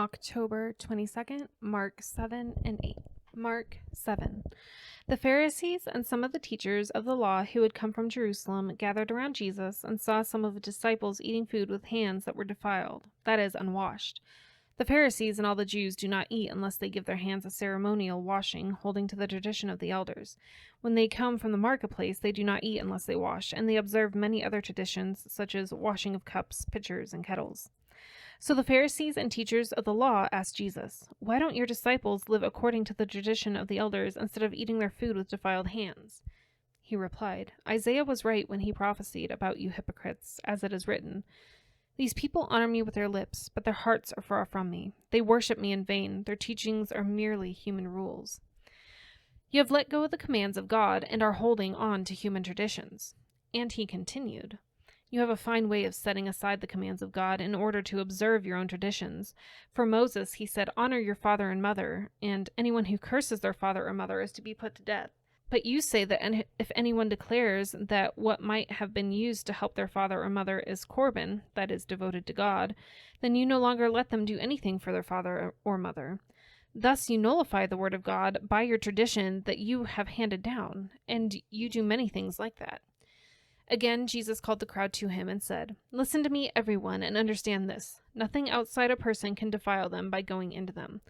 October 22nd, Mark 7 and 8. Mark 7. The Pharisees and some of the teachers of the law who had come from Jerusalem gathered around Jesus and saw some of the disciples eating food with hands that were defiled, that is, unwashed. The Pharisees and all the Jews do not eat unless they give their hands a ceremonial washing, holding to the tradition of the elders. When they come from the marketplace, they do not eat unless they wash, and they observe many other traditions, such as washing of cups, pitchers, and kettles. So the Pharisees and teachers of the law asked Jesus, "Why don't your disciples live according to the tradition of the elders instead of eating their food with defiled hands?" He replied, "Isaiah was right when he prophesied about you hypocrites, as it is written, 'These people honor me with their lips, but their hearts are far from me. They worship me in vain. Their teachings are merely human rules.' You have let go of the commands of God and are holding on to human traditions." And he continued, "You have a fine way of setting aside the commands of God in order to observe your own traditions. For Moses, he said, 'Honor your father and mother,' and anyone who curses their father or mother is to be put to death. But you say that if anyone declares that what might have been used to help their father or mother is korban, that is, devoted to God, then you no longer let them do anything for their father or mother. Thus you nullify the word of God by your tradition that you have handed down, and you do many things like that." Again, Jesus called the crowd to him and said, "Listen to me, everyone, and understand this. Nothing outside a person can defile them by going into them.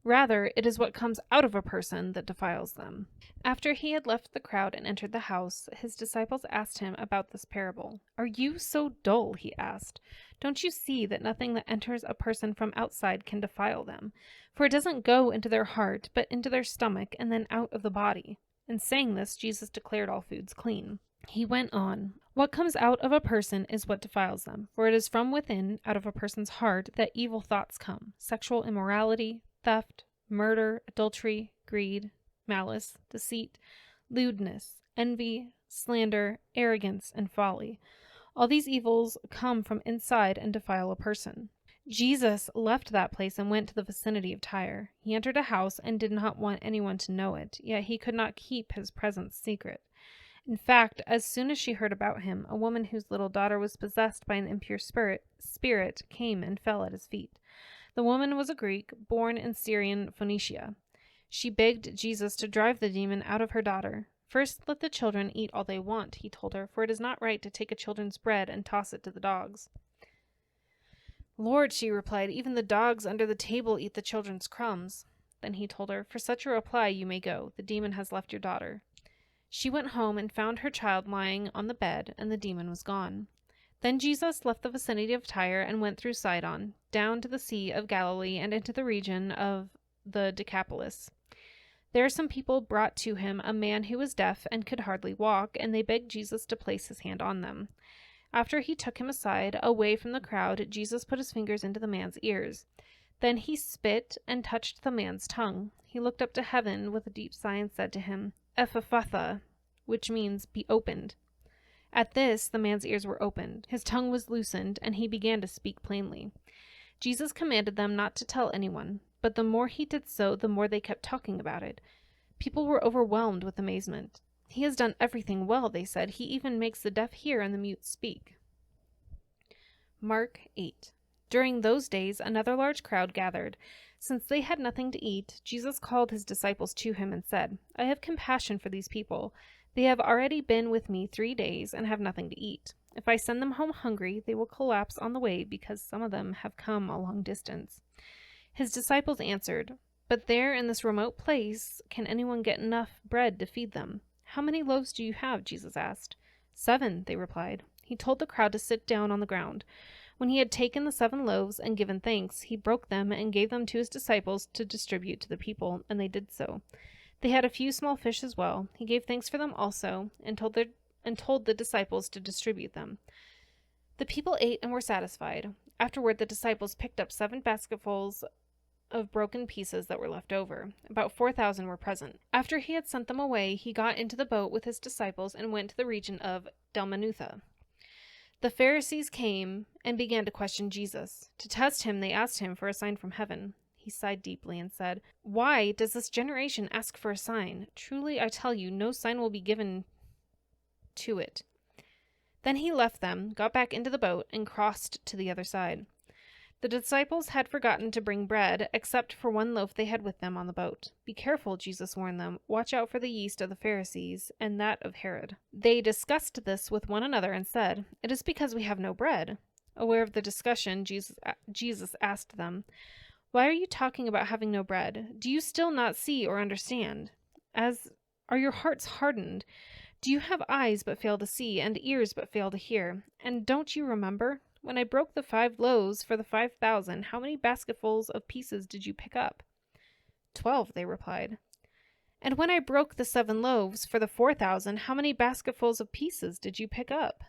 Rather, it is what comes out of a person that defiles them." After he had left the crowd and entered the house, his disciples asked him about this parable. "Are you so dull?" he asked. "Don't you see that nothing that enters a person from outside can defile them? For it doesn't go into their heart, but into their stomach, and then out of the body." In saying this, Jesus declared all foods clean. He went on, "What comes out of a person is what defiles them, for it is from within, out of a person's heart, that evil thoughts come: sexual immorality, theft, murder, adultery, greed, malice, deceit, lewdness, envy, slander, arrogance, and folly. All these evils come from inside and defile a person." Jesus left that place and went to the vicinity of Tyre. He entered a house and did not want anyone to know it, yet he could not keep his presence secret. In fact, as soon as she heard about him, a woman whose little daughter was possessed by an impure spirit came and fell at his feet. The woman was a Greek, born in Syrian Phoenicia. She begged Jesus to drive the demon out of her daughter. "First let the children eat all they want," he told her, "for it is not right to take a children's bread and toss it to the dogs." "Lord," she replied, "even the dogs under the table eat the children's crumbs." Then he told her, "For such a reply you may go. The demon has left your daughter." She went home and found her child lying on the bed, and the demon was gone. Then Jesus left the vicinity of Tyre and went through Sidon, down to the Sea of Galilee and into the region of the Decapolis. There some people brought to him a man who was deaf and could hardly walk, and they begged Jesus to place his hand on them. After he took him aside, away from the crowd, Jesus put his fingers into the man's ears. Then he spit and touched the man's tongue. He looked up to heaven with a deep sigh and said to him, "Ephphatha," which means "be opened." At this, the man's ears were opened, his tongue was loosened, and he began to speak plainly. Jesus commanded them not to tell anyone, but the more he did so, the more they kept talking about it. People were overwhelmed with amazement. "He has done everything well," they said. "He even makes the deaf hear and the mute speak." Mark 8. During those days, another large crowd gathered. Since they had nothing to eat, Jesus called his disciples to him and said, "I have compassion for these people. They have already been with me 3 days and have nothing to eat. If I send them home hungry, they will collapse on the way because some of them have come a long distance." His disciples answered, "But there in this remote place, can anyone get enough bread to feed them?" "How many loaves do you have?" Jesus asked. 7, they replied. He told the crowd to sit down on the ground. When he had taken the 7 loaves and given thanks, he broke them and gave them to his disciples to distribute to the people, and they did so. They had a few small fish as well. He gave thanks for them also, and told the disciples to distribute them. The people ate and were satisfied. Afterward, the disciples picked up 7 basketfuls of broken pieces that were left over. About 4,000 were present. After he had sent them away, he got into the boat with his disciples and went to the region of Dalmanutha. The Pharisees came and began to question Jesus. To test him, they asked him for a sign from heaven. He sighed deeply and said, "Why does this generation ask for a sign? Truly, I tell you, no sign will be given to it." Then he left them, got back into the boat, and crossed to the other side. The disciples had forgotten to bring bread, except for one loaf they had with them on the boat. "Be careful," Jesus warned them. "Watch out for the yeast of the Pharisees and that of Herod." They discussed this with one another and said, "It is because we have no bread." Aware of the discussion, Jesus asked them, "Why are you talking about having no bread? Do you still not see or understand? Are your hearts hardened? Do you have eyes but fail to see, and ears but fail to hear? And don't you remember? When I broke the 5 loaves for the 5,000, how many basketfuls of pieces did you pick up?" 12, they replied. "And when I broke the 7 loaves for the 4,000, how many basketfuls of pieces did you pick up?"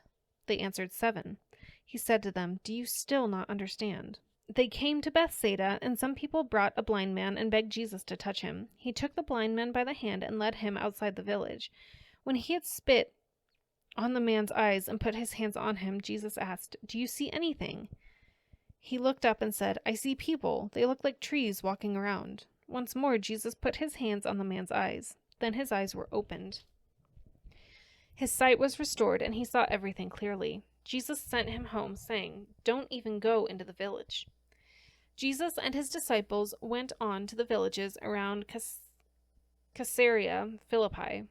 They answered, 7. He said to them, "Do you still not understand?" They came to Bethsaida, and some people brought a blind man and begged Jesus to touch him. He took the blind man by the hand and led him outside the village. When he had spit on the man's eyes and put his hands on him, Jesus asked, "Do you see anything?" He looked up and said, "I see people. They look like trees walking around." Once more, Jesus put his hands on the man's eyes. Then his eyes were opened. His sight was restored, and he saw everything clearly. Jesus sent him home, saying, "Don't even go into the village." Jesus and his disciples went on to the villages around Caesarea Philippi.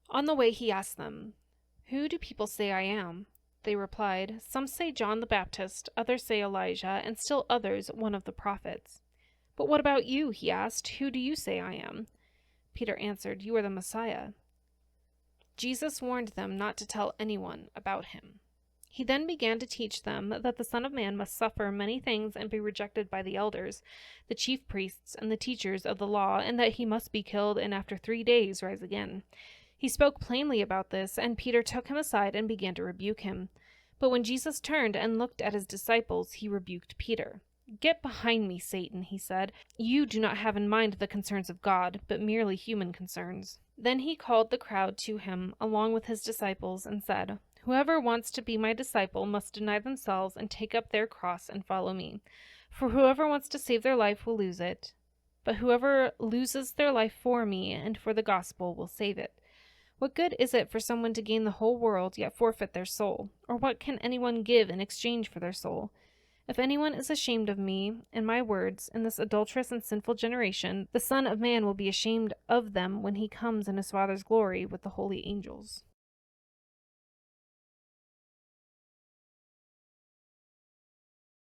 On the way, he asked them, "Who do people say I am?" They replied, "Some say John the Baptist, others say Elijah, and still others one of the prophets." "But what about you?" he asked. "Who do you say I am?" Peter answered, "You are the Messiah." Jesus warned them not to tell anyone about him. He then began to teach them that the Son of Man must suffer many things and be rejected by the elders, the chief priests, and the teachers of the law, and that he must be killed and after 3 days rise again. He spoke plainly about this, and Peter took him aside and began to rebuke him. But when Jesus turned and looked at his disciples, he rebuked Peter. "Get behind me, Satan," he said. "You do not have in mind the concerns of God, but merely human concerns." Then he called the crowd to him, along with his disciples, and said, "Whoever wants to be my disciple must deny themselves and take up their cross and follow me. For whoever wants to save their life will lose it, but whoever loses their life for me and for the gospel will save it. What good is it for someone to gain the whole world yet forfeit their soul? Or what can anyone give in exchange for their soul? If anyone is ashamed of me and my words in this adulterous and sinful generation, the Son of Man will be ashamed of them when he comes in his Father's glory with the holy angels."